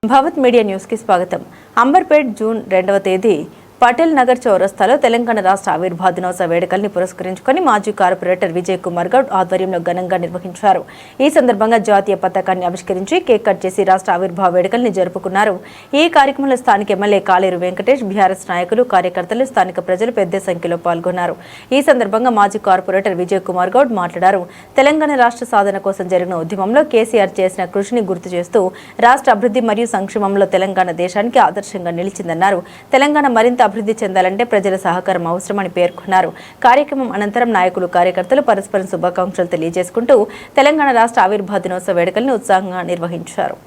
భవత్ media news కి స్వాగతం. Amberpet June 2వ తేదీ పటేల్ నగర్ చౌరస్తాలో తెలంగాణ రాష్ట్ర ఆవిర్భావ దినోత్సవ వేడుకల్ని పురస్కరించుకొని మాజీ కార్పొరేటర్ విజయ్ కుమార్ గౌడ్ ఆధ్వర్యంలో ఘనంగా నిర్వహించారు. ఈ సందర్భంగా జాతీయ పతాకాన్ని ఆవిష్కరించి కేక్ కట్ చేసి రాష్ట్ర ఆవిర్భావ వేడుకల్ని జరుపుకున్నారు. ఈ కార్యక్రమంలో స్థానిక ఎమ్మెల్యే కాలేరు వెంకటేష్, బీఆర్ఎస్ నాయకులు, కార్యకర్తలు, స్థానిక ప్రజలు పెద్ద సంఖ్యలో పాల్గొన్నారు. ఈ సందర్భంగా మాజీ కార్పొరేటర్ విజయ్ కుమార్ గౌడ్ మాట్లాడారు. తెలంగాణ రాష్ట్ర సాధన కోసం జరిగిన ఉద్యమంలో కేసీఆర్ చేసిన కృషిని గుర్తు చేస్తూ రాష్ట్ర అభివృద్ధి మరియు సంక్షేమంలో తెలంగాణ దేశానికి ఆదర్శంగా నిలిచిందన్నారు. తెలంగాణ మరింత అభివృద్ధి చెందాలంటే ప్రజల సహకారం అవసరమని పేర్కొన్నారు. కార్యక్రమం అనంతరం నాయకులు, కార్యకర్తలు పరస్పరం శుభాకాంక్షలు తెలియజేసుకుంటూ తెలంగాణ రాష్ట్ర ఆవిర్భావ దినోత్సవ వేడుకలను ఉత్సాహంగా నిర్వహించారు.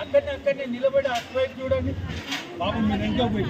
అక్కడనే నిలబడి అటువైపు చూడండి బాబు, మీరు ఎంతో పోయి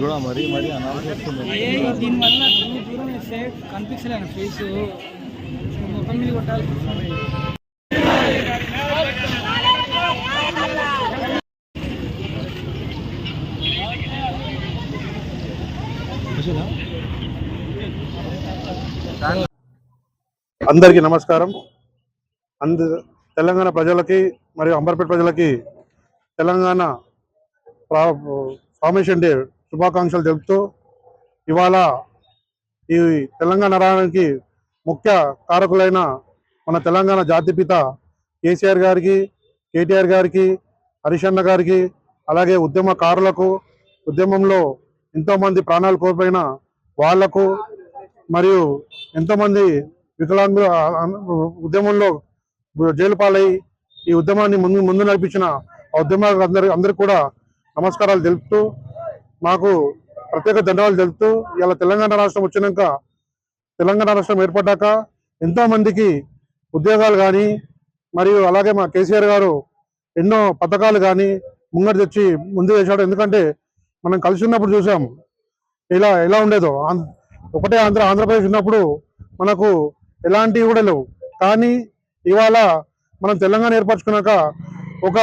కూడా మరీ దీనివల్ల దూరం సేఫ్ కనిపించలేను ఫేస్ ముఖం మీద కొట్టాలి. అందరికీ నమస్కారం. తెలంగాణ ప్రజలకి మరియు అంబర్పేట ప్రజలకి తెలంగాణ ఫార్మేషన్ డే శుభాకాంక్షలు తెలుపుతూ, ఇవాళ ఈ తెలంగాణ రావడానికి ముఖ్య కారకులైన మన తెలంగాణ జాతిపిత కేసీఆర్ గారికి, కేటీఆర్ గారికి, హరీష్ అన్న గారికి, అలాగే ఉద్యమకారులకు, ఉద్యమంలో ఎంతోమంది ప్రాణాలు కోల్పోయిన వాళ్లకు, మరియు ఎంతోమంది వికలాంగులు ఉద్యమంలో జైలు పాలై ఈ ఉద్యమాన్ని ముందు నడిపించిన ఆ ఉద్యమాలందరికీ కూడా నమస్కారాలు తెలుపుతూ, మాకు ప్రత్యేక ధన్యవాదాలు తెలుపుతూ, ఇలా తెలంగాణ రాష్ట్రం వచ్చినాక, తెలంగాణ రాష్ట్రం ఏర్పడ్డాక ఎంతోమందికి ఉద్యోగాలు కానీ, మరియు అలాగే మా కేసీఆర్ గారు ఎన్నో పథకాలు కానీ ముంగడు తెచ్చి ముందు చేశాడు. ఎందుకంటే మనం కలిసి ఉన్నప్పుడు చూసాం ఎలా ఉండేదో. ఒకటే ఆంధ్రప్రదేశ్ ఉన్నప్పుడు మనకు ఎలాంటివి కూడా లేవు. కానీ ఇవాళ మనం తెలంగాణ ఏర్పరచుకున్నాక ఒక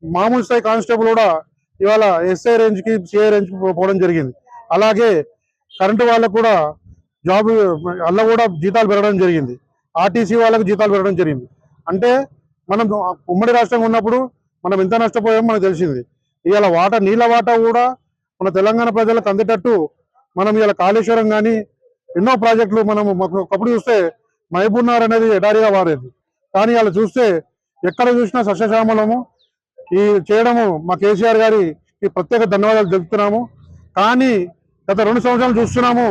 మామూలు స్థాయి కానిస్టేబుల్ కూడా ఇవాళ ఎస్ఐ రేంజ్కి, సిఐ రేంజ్కి పోవడం జరిగింది. అలాగే కరెంటు వాళ్ళకు కూడా జాబ్ అలా కూడా జీతాలు పెరగడం జరిగింది. ఆర్టీసీ వాళ్ళకు జీతాలు పెరగడం జరిగింది. అంటే మనం ఉమ్మడి రాష్ట్రంగా ఉన్నప్పుడు మనం ఎంత నష్టపోయామో మనకు తెలిసింది. ఇవాళ నీళ్ళ వాటా కూడా మన తెలంగాణ ప్రజలకు అందేటట్టు మనం ఇవాళ కాళేశ్వరం కానీ ఎన్నో ప్రాజెక్టులు మనము ఒకప్పుడు చూస్తే మహబూబ్నగర్ అనేది ఎడారిగా మారేది, కానీ ఇలా చూస్తే ఎక్కడ చూసినా సస్యశ్యామలము ఈ చేయడము మా కేసీఆర్ గారికి ప్రత్యేక ధన్యవాదాలు తెలుపుతున్నాము. కానీ గత 2 సంవత్సరాలు చూస్తున్నాము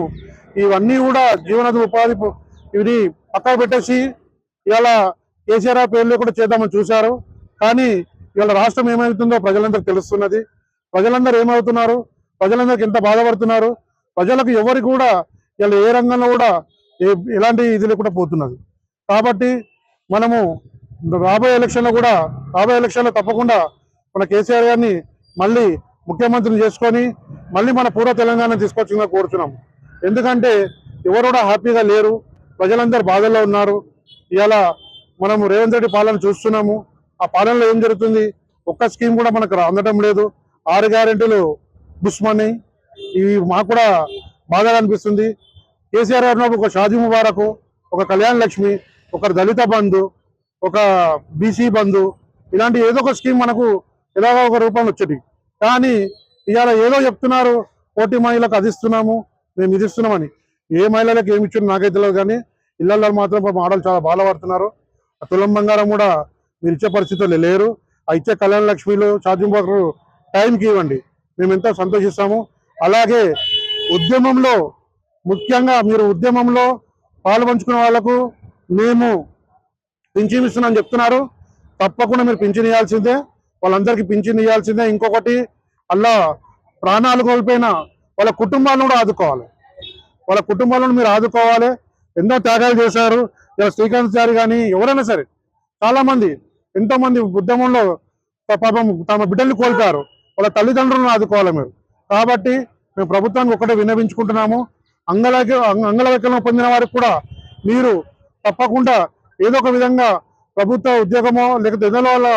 ఇవన్నీ కూడా జీవనోపాధి ఉపాధి ఇవి పక్కకు పెట్టేసి ఇవాళ కేసీఆర్ పేర్లు కూడా చేద్దామని చూశారు. కానీ ఇవాళ రాష్ట్రం ఏమవుతుందో ప్రజలందరికీ తెలుస్తున్నది. ప్రజలందరూ ఏమవుతున్నారు, ప్రజలందరికీ ఎంత బాధపడుతున్నారు, ప్రజలకు ఎవరికి కూడా ఇవాళ ఏ రంగంలో కూడా ఎలాంటి ఇది లేకుండా పోతున్నది. కాబట్టి మనము రాబోయే ఎలక్షన్లో తప్పకుండా మన కేసీఆర్ గారిని మళ్ళీ ముఖ్యమంత్రిని చేసుకొని మళ్ళీ మన పూర్వ తెలంగాణ తీసుకొచ్చిందిగా కోరుతున్నాం. ఎందుకంటే ఎవరు కూడా హ్యాపీగా లేరు, ప్రజలందరూ బాధల్లో ఉన్నారు. ఇవాళ మనము రేవంత్ రెడ్డి పాలన చూస్తున్నాము. ఆ పాలనలో ఏం జరుగుతుంది, ఒక్క స్కీమ్ కూడా మనకు అందడం లేదు. 6 గ్యారెంటీలు బుస్మని ఇవి మాకు కూడా బాధగా అనిపిస్తుంది. కేసీఆర్ గారు ఒక షాదీ ముబారక్, ఒక కళ్యాణ లక్ష్మి, ఒక దళిత బంధు, ఒక బీసీ బంధు, ఇలాంటి ఏదో ఒక స్కీమ్ మనకు ఎలాగో ఒక రూపంలో వచ్చేది. కానీ ఇవాళ ఏదో చెప్తున్నారు, కోటి మహిళలకు అది ఇస్తున్నాము, మేము ఇది ఇస్తున్నామని. ఏ మహిళలకు ఏమి ఇచ్చారు నాకైతే తెలియదు, కానీ ఇళ్లలో మాత్రం ఆడలు చాలా బాధపడుతున్నారు. తులం బంగారం కూడా మీరు ఇచ్చే పరిస్థితుల్లో లేరు. ఆ ఇచ్చే కళ్యాణ లక్ష్మిలు ఛార్జింగ్ బాక్స్ టైంకి ఇవ్వండి, మేము ఎంతో సంతోషిస్తాము. అలాగే ఉద్యమంలో ముఖ్యంగా మీరు ఉద్యమంలో పాలు పంచుకునే వాళ్లకు మేము పింఛన్ ఇస్తున్నామని చెప్తున్నారు. తప్పకుండా మీరు పింఛన్ ఇవ్వాల్సిందే, వాళ్ళందరికీ పింఛన్ ఇవ్వాల్సిందే. ఇంకొకటి అలా ప్రాణాలు కోల్పోయిన వాళ్ళ కుటుంబాలను కూడా ఆదుకోవాలి, వాళ్ళ కుటుంబాలను మీరు ఆదుకోవాలి. ఎన్నో త్యాగాలు చేశారు. ఇలా శ్రీకాంత్ గారు కానీ ఎవరైనా సరే చాలా మంది ఎంతో మంది ఉద్యమంలో పాపం తమ బిడ్డల్ని కోల్పోయారు. వాళ్ళ తల్లిదండ్రులను ఆదుకోవాలి మీరు. కాబట్టి మేము ప్రభుత్వానికి ఒకటే విన్నవించుకుంటున్నాము, అంగళవైకల్యం పొందిన వారికి కూడా మీరు తప్పకుండా ఏదో ఒక విధంగా ప్రభుత్వ ఉద్యోగమో లేకపోతే ఏదో వాళ్ళ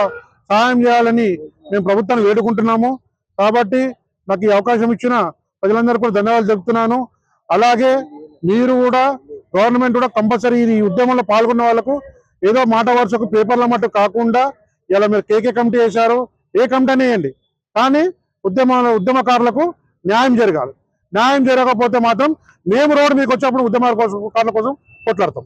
సహాయం చేయాలని మేము ప్రభుత్వాన్ని వేడుకుంటున్నాము. కాబట్టి నాకు ఈ అవకాశం ఇచ్చిన ప్రజలందరూ కూడా ధన్యవాదాలు చెప్తున్నాను. అలాగే మీరు కూడా గవర్నమెంట్ కూడా కంపల్సరీ ఈ ఉద్యమంలో పాల్గొన్న వాళ్ళకు ఏదో మాట వరుసకు పేపర్ల మట్టు కాకుండా ఇలా మీరు కేకే కమిటీ వేశారు, ఏ కమిటీ వేయండి, కానీ ఉద్యమకారులకు న్యాయం జరగాలి. న్యాయం జరగకపోతే మాత్రం మేము రోడ్డు మీకు వచ్చినప్పుడు ఉద్యమకారుల కోసం కొట్లాడతాం.